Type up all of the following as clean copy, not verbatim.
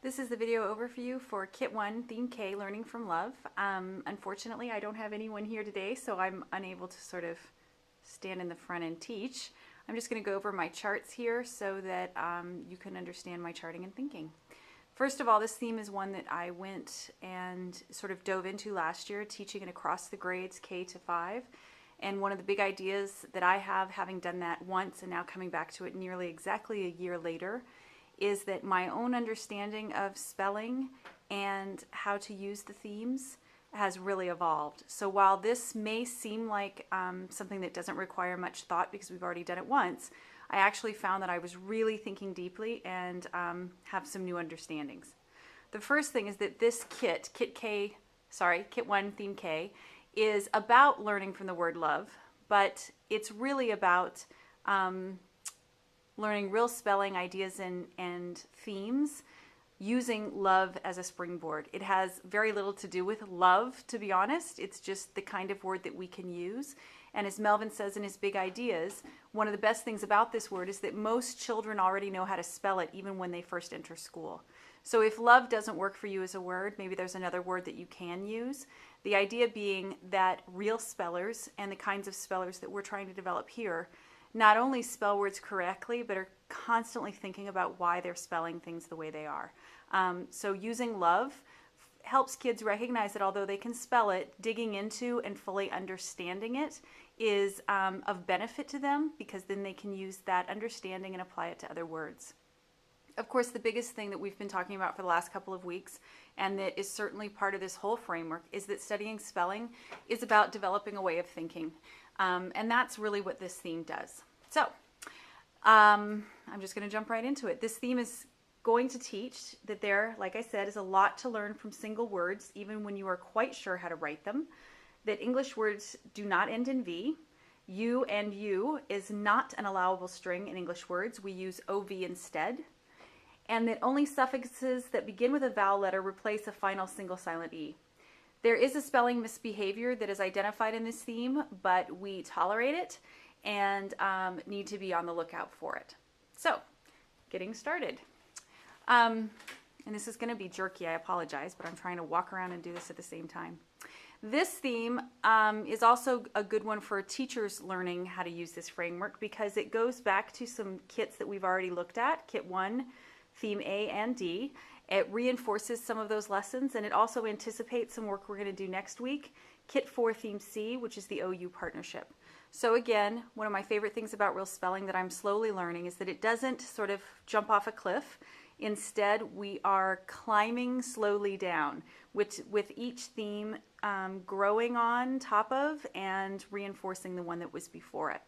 This is the video overview for Kit 1, Theme K, Learning from Love. Unfortunately, I don't have anyone here today, so I'm unable to sort of stand in the front and teach. I'm just going to go over my charts here so that you can understand my charting and thinking. First of all, this theme is one that I went and sort of dove into last year, teaching it across the grades K to 5. And one of the big ideas that I have, having done that once and now coming back to it nearly exactly a year later, is that my own understanding of spelling and how to use the themes has really evolved. So while this may seem like something that doesn't require much thought because we've already done it once, I actually found that I was really thinking deeply and have some new understandings. The first thing is that this Kit 1 Theme K, is about learning from the word love, but it's really about learning real spelling ideas and themes using love as a springboard. It has very little to do with love, to be honest. It's just the kind of word that we can use. And as Melvin says in his big ideas, one of the best things about this word is that most children already know how to spell it even when they first enter school. So if love doesn't work for you as a word, maybe there's another word that you can use. The idea being that real spellers and the kinds of spellers that we're trying to develop here not only spell words correctly, but are constantly thinking about why they're spelling things the way they are. So using love helps kids recognize that although they can spell it, digging into and fully understanding it is of benefit to them, because then they can use that understanding and apply it to other words. Of course, the biggest thing that we've been talking about for the last couple of weeks, and that is certainly part of this whole framework, is that studying spelling is about developing a way of thinking. And that's really what this theme does. So I'm just going to jump right into it. This theme is going to teach that there, like I said, is a lot to learn from single words, even when you are quite sure how to write them, that English words do not end in V. You and you is not an allowable string in English words. We use OV instead. And that only suffixes that begin with a vowel letter replace a final single silent E. There is a spelling misbehavior that is identified in this theme, but we tolerate it and need to be on the lookout for it. So, getting started. And this is going to be jerky, I apologize, but I'm trying to walk around and do this at the same time. This theme is also a good one for teachers learning how to use this framework, because it goes back to some kits that we've already looked at, Kit 1, Theme A and D. It reinforces some of those lessons, and it also anticipates some work we're going to do next week, Kit 4 Theme C, which is the OU partnership. So again, one of my favorite things about real spelling that I'm slowly learning is that it doesn't sort of jump off a cliff. Instead, we are climbing slowly down, with each theme growing on top of and reinforcing the one that was before it.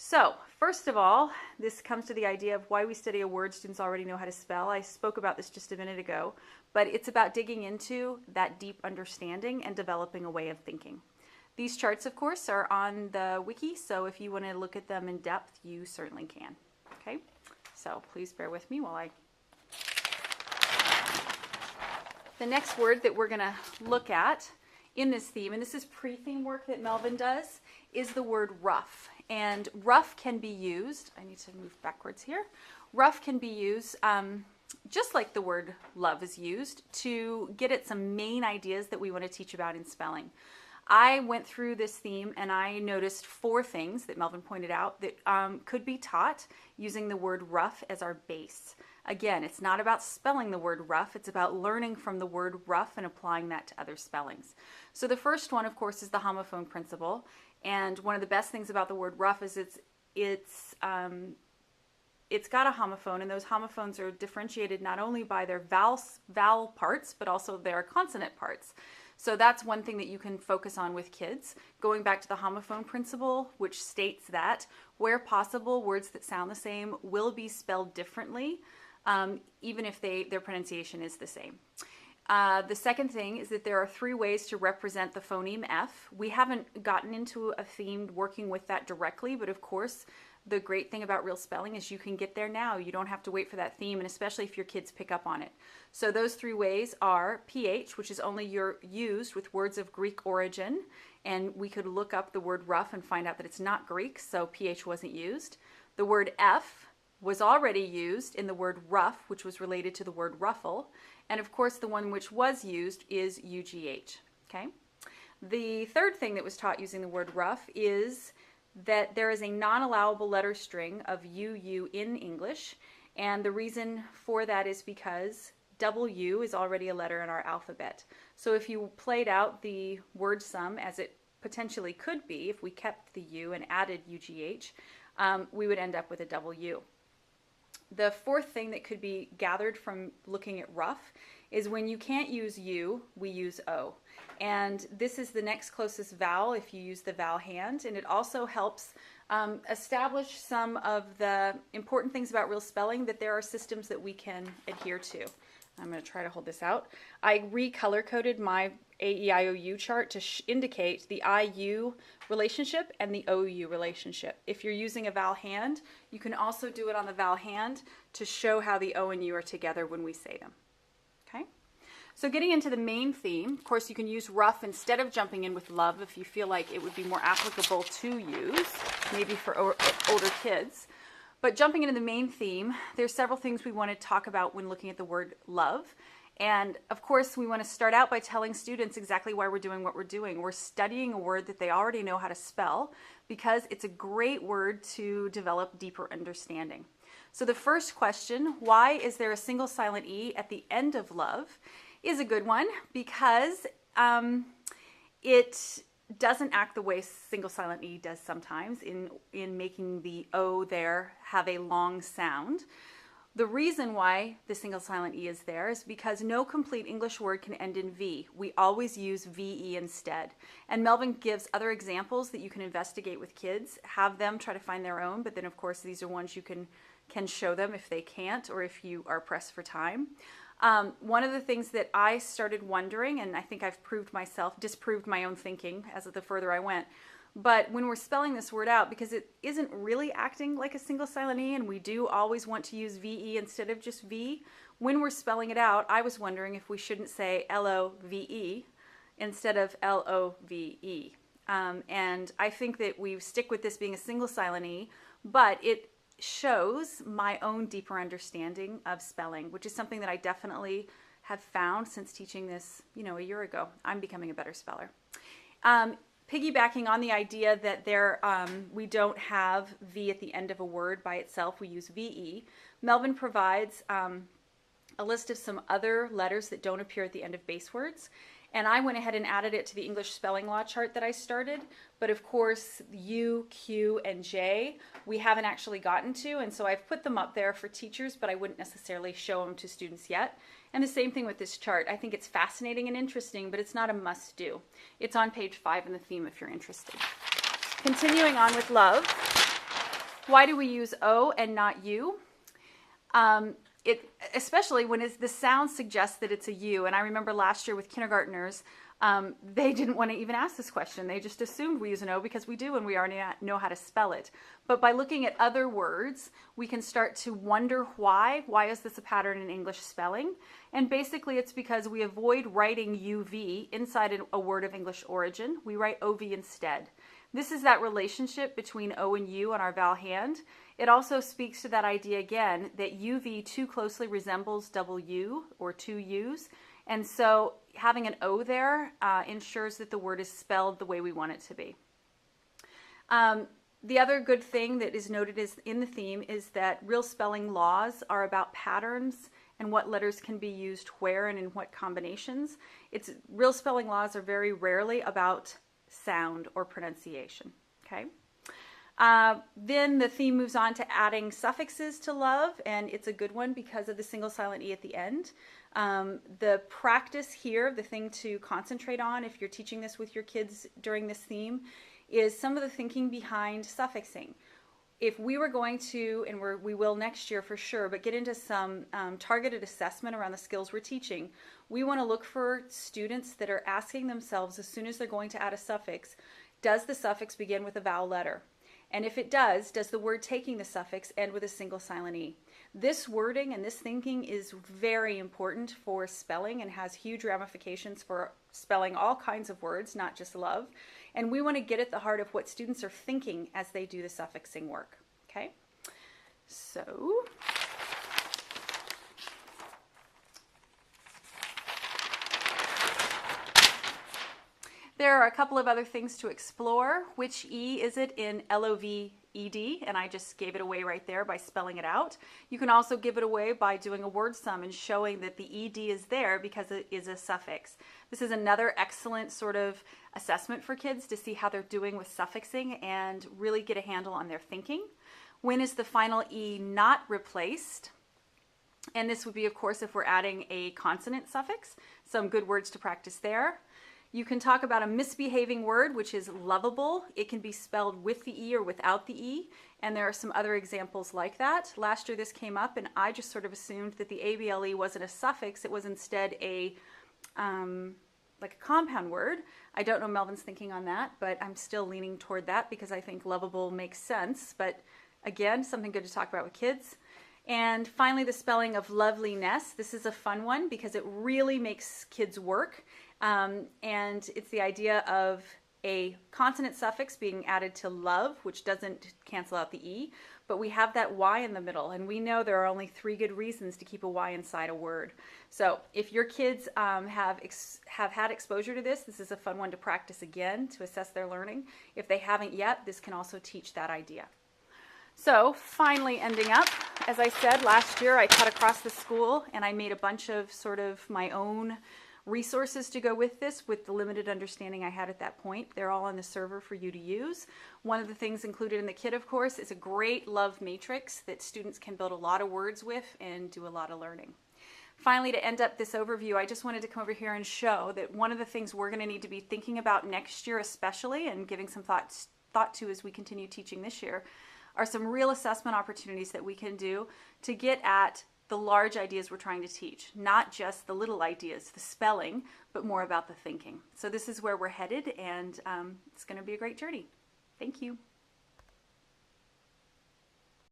So, first of all, this comes to the idea of why we study a word students already know how to spell. I spoke about this just a minute ago, but it's about digging into that deep understanding and developing a way of thinking. These charts, of course, are on the wiki, so if you want to look at them in depth, you certainly can. Okay, so please bear with me while I... The next word that we're going to look at in this theme, and this is pre-theme work that Melvin does, is the word rough. And rough can be used, I need to move backwards here, rough can be used just like the word love is used to get at some main ideas that we want to teach about in spelling. I went through this theme and I noticed 4 things that Melvin pointed out that could be taught using the word rough as our base. Again, it's not about spelling the word rough, it's about learning from the word rough and applying that to other spellings. So the first one, of course, is the homophone principle. And one of the best things about the word rough is it's got a homophone, and those homophones are differentiated not only by their vowel parts, but also their consonant parts. So that's one thing that you can focus on with kids. Going back to the homophone principle, which states that where possible, words that sound the same will be spelled differently, even if their pronunciation is the same. The second thing is that there are 3 ways to represent the phoneme F. We haven't gotten into a theme working with that directly, but of course, the great thing about real spelling is you can get there now. You don't have to wait for that theme, and especially if your kids pick up on it. So those 3 ways are PH, which is only used with words of Greek origin, and we could look up the word rough and find out that it's not Greek, so PH wasn't used. The word F, was already used in the word rough, which was related to the word ruffle. And of course, the one which was used is UGH, okay? The third thing that was taught using the word rough is that there is a non-allowable letter string of UU in English. And the reason for that is because W is already a letter in our alphabet. So if you played out the word sum as it potentially could be, if we kept the U and added UGH, we would end up with a W. The fourth thing that could be gathered from looking at rough is when you can't use U, we use O. And this is the next closest vowel if you use the vowel hand, and it also helps establish some of the important things about real spelling, that there are systems that we can adhere to. I'm going to try to hold this out. I recolor-coded my AEIOU chart to indicate the IU relationship and the OU relationship. If you're using a vowel hand, you can also do it on the vowel hand to show how the O and U are together when we say them. Okay? So getting into the main theme, of course you can use rough instead of jumping in with love if you feel like it would be more applicable to use, maybe for older kids. But jumping into the main theme, there's several things we want to talk about when looking at the word love. And of course, we want to start out by telling students exactly why we're doing what we're doing. We're studying a word that they already know how to spell because it's a great word to develop deeper understanding. So the first question, why is there a single silent E at the end of love, is a good one because it doesn't act the way single silent E does sometimes in making the O there have a long sound. The reason why the single silent E is there is because no complete English word can end in V. We always use VE instead. And Melvin gives other examples that you can investigate with kids, have them try to find their own, but then of course these are ones you can show them if they can't or if you are pressed for time. One of the things that I started wondering, and I think I've disproved my own thinking as the further I went, but when we're spelling this word out, because it isn't really acting like a single silent E, and we do always want to use VE instead of just V, when we're spelling it out, I was wondering if we shouldn't say LOVE instead of LOVE. And I think that we stick with this being a single silent E, but it shows my own deeper understanding of spelling, which is something that I definitely have found since teaching this, a year ago. I'm becoming a better speller. Piggybacking on the idea that we don't have V at the end of a word by itself, we use VE. Melvin provides a list of some other letters that don't appear at the end of base words. And I went ahead and added it to the English spelling law chart that I started. But of course, U, Q, and J, we haven't actually gotten to. And so I've put them up there for teachers, but I wouldn't necessarily show them to students yet. And the same thing with this chart. I think it's fascinating and interesting, but it's not a must-do. It's on page 5 in the theme if you're interested. Continuing on with love, why do we use O and not U? Especially when the sound suggests that it's a U. And I remember last year with kindergartners, they didn't want to even ask this question. They just assumed we use an O because we do and we already know how to spell it. But by looking at other words, we can start to wonder why. Why is this a pattern in English spelling? And basically it's because we avoid writing UV inside a word of English origin. We write OV instead. This is that relationship between O and U on our vowel hand. It also speaks to that idea again that UV too closely resembles W or two U's. And so having an O there ensures that the word is spelled the way we want it to be. The other good thing that is noted in the theme is that real spelling laws are about patterns and what letters can be used where and in what combinations. Real spelling laws are very rarely about sound or pronunciation. Okay. Then the theme moves on to adding suffixes to love, and it's a good one because of the single silent E at the end. The practice here, the thing to concentrate on if you're teaching this with your kids during this theme, is some of the thinking behind suffixing. If we were going to, and we will next year for sure, but get into some targeted assessment around the skills we're teaching, we want to look for students that are asking themselves as soon as they're going to add a suffix, does the suffix begin with a vowel letter? And if it does the word taking the suffix end with a single silent E? This wording and this thinking is very important for spelling and has huge ramifications for spelling all kinds of words, not just love. And we want to get at the heart of what students are thinking as they do the suffixing work. Okay? So there are a couple of other things to explore. Which E is it in LOVED? And I just gave it away right there by spelling it out. You can also give it away by doing a word sum and showing that the ED is there because it is a suffix. This is another excellent sort of assessment for kids to see how they're doing with suffixing and really get a handle on their thinking. When is the final E not replaced? And this would be, of course, if we're adding a consonant suffix. Some good words to practice there. You can talk about a misbehaving word, which is lovable. It can be spelled with the E or without the E, and there are some other examples like that. Last year this came up, and I just sort of assumed that the ABLE wasn't a suffix. It was instead a like a compound word. I don't know Melvin's thinking on that, but I'm still leaning toward that because I think lovable makes sense. But again, something good to talk about with kids. And finally, the spelling of loveliness. This is a fun one because it really makes kids work. And it's the idea of a consonant suffix being added to love, which doesn't cancel out the E, but we have that Y in the middle, and we know there are only 3 good reasons to keep a Y inside a word. So if your kids have had exposure to this, this is a fun one to practice again to assess their learning. If they haven't yet, this can also teach that idea. So finally ending up, as I said, last year I taught across the school and I made a bunch of sort of my own resources to go with this with the limited understanding I had at that point. They're all on the server for you to use. One of the things included in the kit, of course, is a great love matrix that students can build a lot of words with and do a lot of learning. Finally, to end up this overview, I just wanted to come over here and show that one of the things we're going to need to be thinking about next year especially, and giving some thought to as we continue teaching this year, are some real assessment opportunities that we can do to get at the large ideas we're trying to teach, not just the little ideas, the spelling, but more about the thinking. So this is where we're headed, and it's going to be a great journey. Thank you.